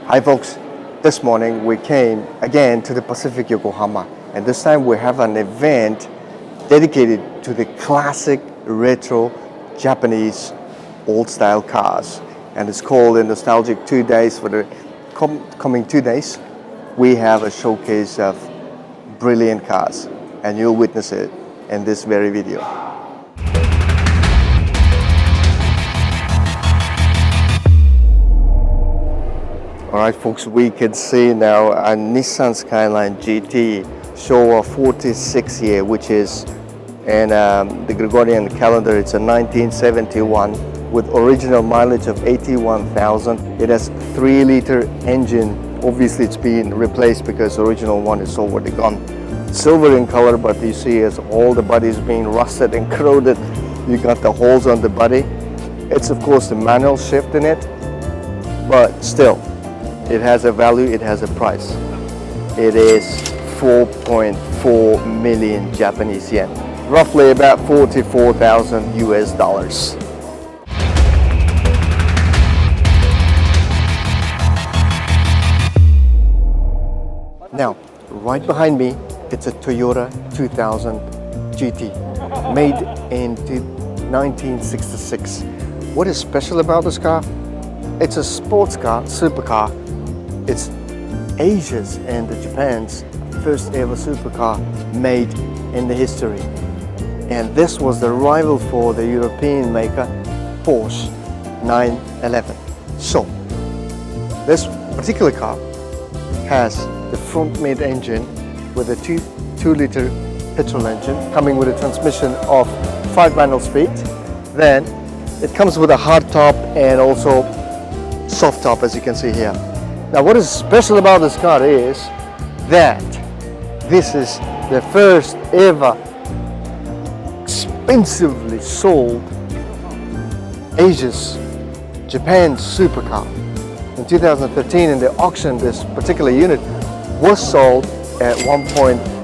Hi folks, this morning we came again to the Pacific Yokohama, and this time we have an event dedicated to the classic retro Japanese old style cars, and it's called the Nostalgic 2 Days. For the coming 2 days we have a showcase of brilliant cars, and you'll witness it in this very video. Alright folks, we can see now a Nissan Skyline GT Showa 46 year, which is in the Gregorian calendar. It's a 1971 with original mileage of 81,000. It has 3-liter engine. Obviously it's been replaced because the original one is already gone. Silver in color, but you see as all the body is being rusted and corroded. You got the holes on the body. It's of course the manual shift in it, but still it has a value, it has a price. It is 4.4 million Japanese yen, roughly about 44,000 US dollars. Now, right behind me, it's a Toyota 2000 GT, made in 1966. What is special about this car? It's a sports car, supercar. It's Asia's and Japan's first ever supercar made in the history. And this was the rival for the European maker Porsche 911. So, this particular car has the front mid engine with a 2-liter petrol engine coming with a transmission of 5-manual speed. Then it comes with a hard top and also soft top, as you can see here. Now what is special about this car is that this is the first ever expensively sold Asia's Japan's supercar. In 2013 in the auction, this particular unit was sold at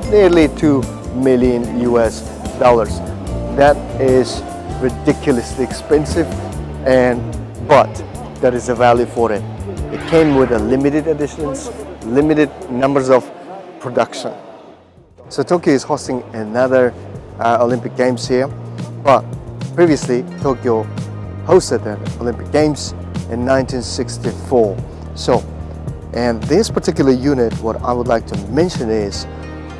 nearly 2 million US dollars. That is ridiculously expensive, but that is the value for it. It came with a limited editions, limited numbers of production. So Tokyo is hosting another Olympic Games here, but previously Tokyo hosted the Olympic Games in 1964. So, and this particular unit, what I would like to mention is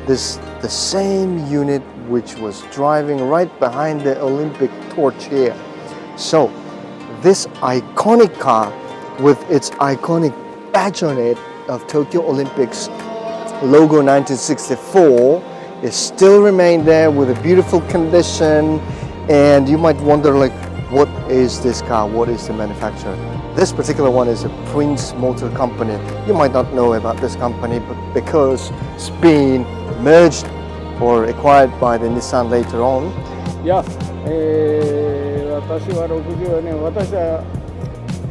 the same unit which was driving right behind the Olympic torch here. So this iconic car with its iconic badge on it of Tokyo Olympics logo 1964 is still remain there with a beautiful condition. And you might wonder, like, what is this car? What is the manufacturer? This particular one is a Prince Motor Company. You might not know about this company, but because it's been merged or acquired by the Nissan later on. Yeah, 私は64年、私は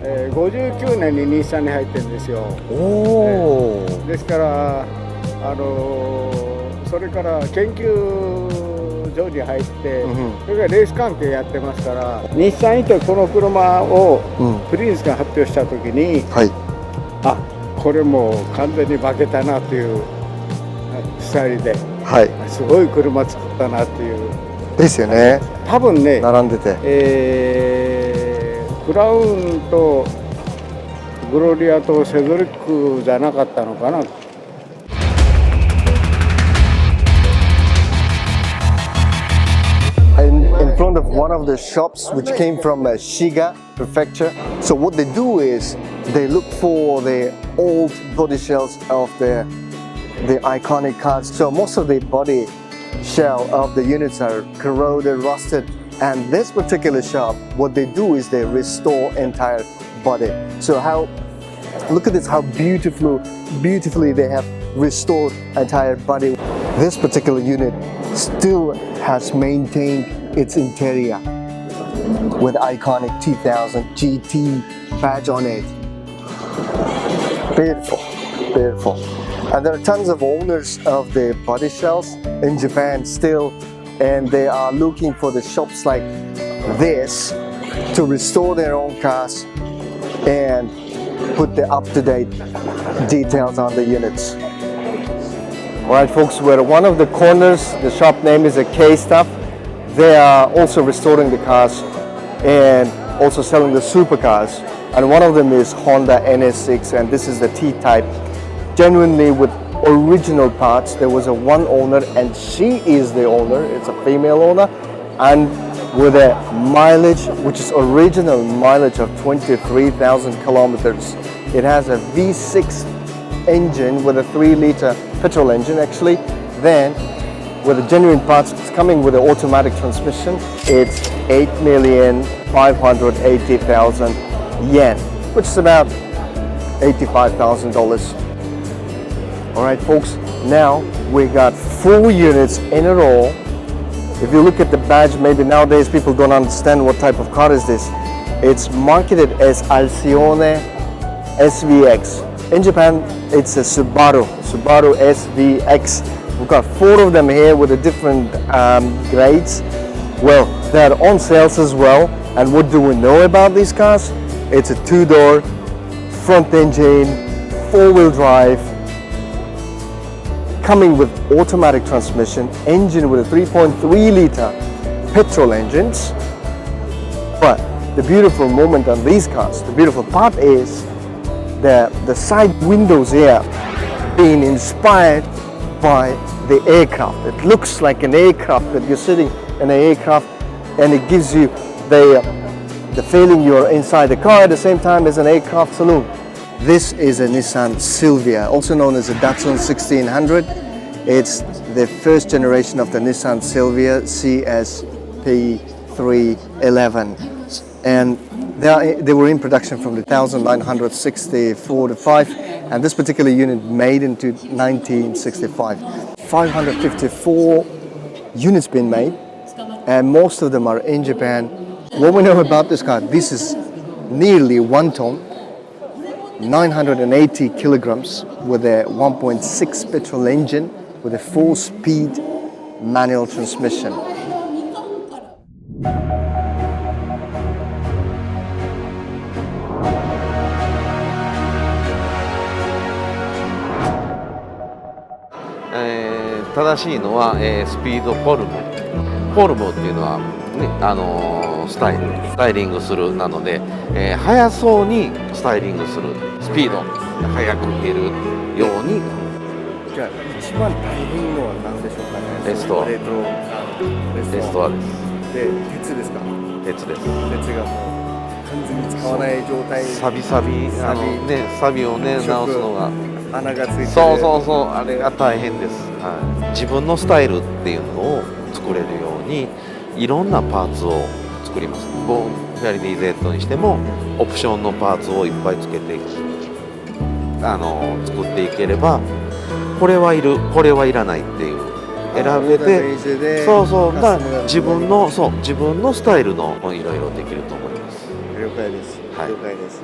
59年に日産に入ってるんですよ。ですからそれから研究所に入って、それからレース関係やってますから、日産いとこの車をプリンスが発表したときに、あ、これもう完全に化けたなというスタイルで、すごい車作ったなっていう。ですよね。多分ね、並んでて。クラウンとグロリアとセドリックじゃなかったのかな。In front of one of the shops which came from Shiga prefecture. So what they do is they look for the old body shells of the iconic cars. So most of the body shell of the units are corroded, rusted. And this particular shop, what they do is they restore entire body. So look at this, how beautifully they have restored entire body. This particular unit still has maintained its interior with iconic 2000 GT badge on it. Beautiful, beautiful. And there are tons of owners of the body shells in Japan still, and they are looking for the shops like this to restore their own cars and put the up-to-date details on the units. Alright folks, we're at one of the corners. The shop name is a K-Stuff. They are also restoring the cars and also selling the supercars. And one of them is Honda NSX, and this is the T-Type. Genuinely with original parts. There was a one owner and she is the owner. It's a female owner. And with a mileage, which is original mileage of 23,000 kilometers. It has a V6 engine with a 3-liter petrol engine actually. Then with the genuine parts, it's coming with an automatic transmission. It's 8,580,000 yen, which is about $85,000. All right, folks, now we got 4 units in a row. If you look at the badge, maybe nowadays people don't understand what type of car is this. It's marketed as Alcione SVX. In Japan, it's a Subaru SVX. We've got 4 of them here with the different grades. Well, they're on sales as well. And what do we know about these cars? It's a 2-door, front engine, 4-wheel drive, coming with automatic transmission, engine with a 3.3-liter petrol engines. But the beautiful moment on these cars, the beautiful part is the side windows here being inspired by the aircraft. It looks like an aircraft, that you're sitting in an aircraft, and it gives you the feeling you're inside the car at the same time as an aircraft saloon. This is a Nissan Silvia, also known as a Datsun 1600. It's the first generation of the Nissan Silvia CSP311. And they were in production from the 1964 to 5, and this particular unit made into 1965. 554 units been made, and most of them are in Japan. What we know about this car, this is nearly 1 ton, 980 kilograms with a 1.6 petrol engine with a 4-speed manual transmission.正しいのは、スピードフォルム。フォルムっていうのは、ね、スタイリングするなので、速そうにスタイリングする、スピード速く出るように。じゃあ一番大変のは何でしょうかね。レストア。レストアです。で、鉄ですか。鉄です。鉄がもう完全に使わない状態。サビをね直すのが。穴がついてる。そうあれが大変です、はい、自分のスタイルっていうのを作れるようにいろんなパーツを作ります。フェアリティ Z にしてもオプションのパーツをいっぱいつけて作っていければ、これはいるこれはいらないっていう選べて、自分のスタイルのいろいろできると思います。了解です、はい、了解です。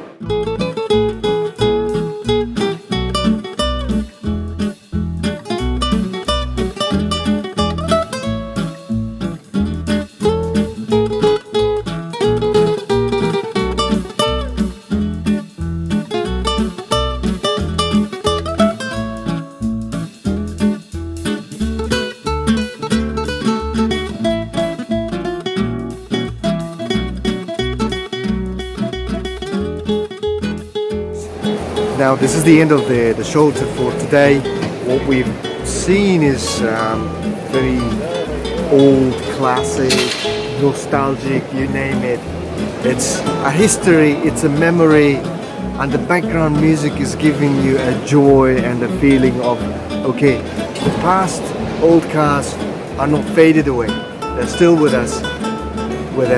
Now this is the end of the show for today. What we've seen is very old, classic, nostalgic, you name it. It's a history, it's a memory, and the background music is giving you a joy and a feeling of, okay, the past old cars are not faded away. They're still with us with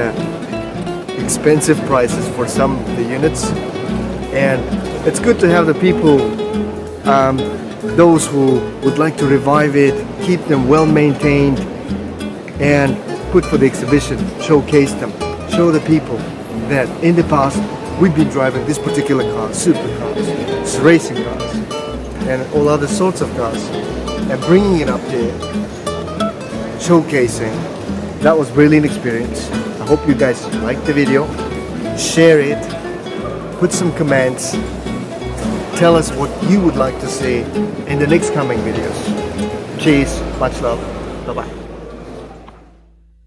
expensive prices for some of the units. And it's good to have the people, those who would like to revive it, keep them well maintained, and put for the exhibition, showcase them, show the people that in the past we've been driving this particular car, supercars, racing cars, and all other sorts of cars, and bringing it up here, showcasing. That was really an experience. I hope you guys liked the video, share it, put some comments, tell us what you would like to see in the next coming videos. Cheers, much love, bye bye.